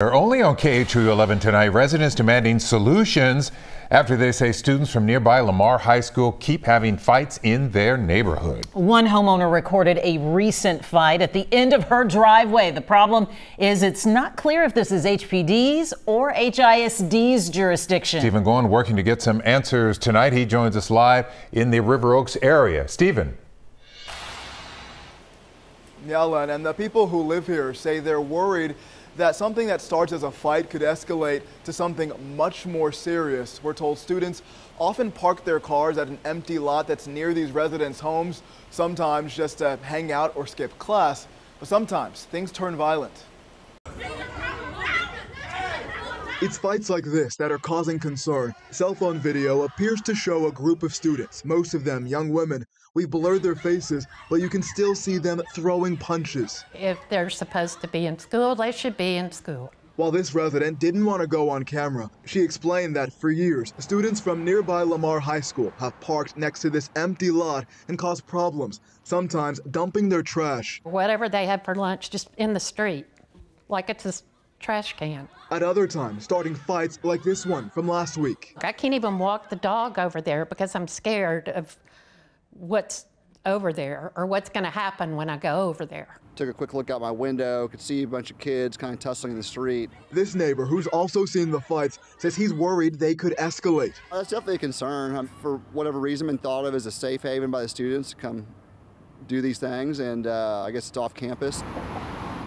They're only on KHOU 11 tonight. Residents demanding solutions after they say students from nearby Lamar High School keep having fights in their neighborhood. One homeowner recorded a recent fight at the end of her driveway. The problem is it's not clear if this is HPD's or HISD's jurisdiction. Stephen Goen working to get some answers tonight. He joins us live in the River Oaks area. Stephen. Yeah, Len, and the people who live here say they're worried that something that starts as a fight could escalate to something much more serious. We're told students often park their cars at an empty lot that's near these residents' homes, sometimes just to hang out or skip class, but sometimes things turn violent. It's fights like this that are causing concern. Cell phone video appears to show a group of students, most of them young women. We blurred their faces, but you can still see them throwing punches. If they're supposed to be in school, they should be in school. While this resident didn't want to go on camera, she explained that for years, students from nearby Lamar High School have parked next to this empty lot and caused problems, sometimes dumping their trash. Whatever they have for lunch, just in the street, like it's a trash can. At other times, starting fights like this one from last week. I can't even walk the dog over there because I'm scared of what's over there or what's going to happen when I go over there. Took a quick look out my window, could see a bunch of kids kind of tussling in the street. This neighbor, who's also seen the fights, says he's worried they could escalate. That's definitely a concern. For whatever reason, been thought of as a safe haven by the students to come do these things, and I guess it's off campus.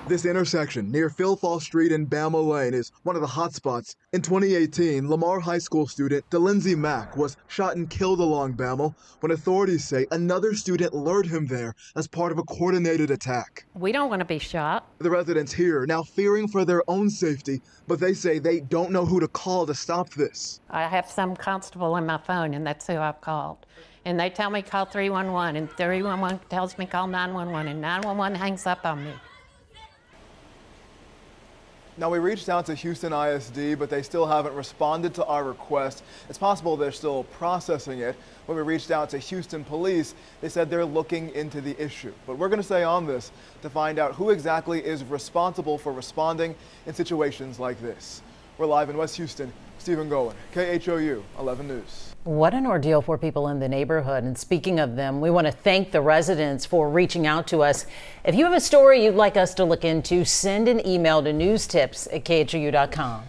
This intersection near Philfall Street and Bama Lane is one of the hot spots. In 2018, Lamar High School student DeLindsay Mack was shot and killed along Bama when authorities say another student lured him there as part of a coordinated attack. We don't want to be shot. The residents here now fearing for their own safety, but they say they don't know who to call to stop this. I have some constable in my phone, and that's who I've called. And they tell me call 311, and 311 tells me call 911, and 911 hangs up on me. Now, we reached out to Houston ISD, but they still haven't responded to our request. It's possible they're still processing it. When we reached out to Houston police, they said they're looking into the issue. But we're going to stay on this to find out who exactly is responsible for responding in situations like this. We're live in West Houston. Stephen Goen, KHOU 11 News. What an ordeal for people in the neighborhood. And speaking of them, we want to thank the residents for reaching out to us. If you have a story you'd like us to look into, send an email to newstips@khou.com.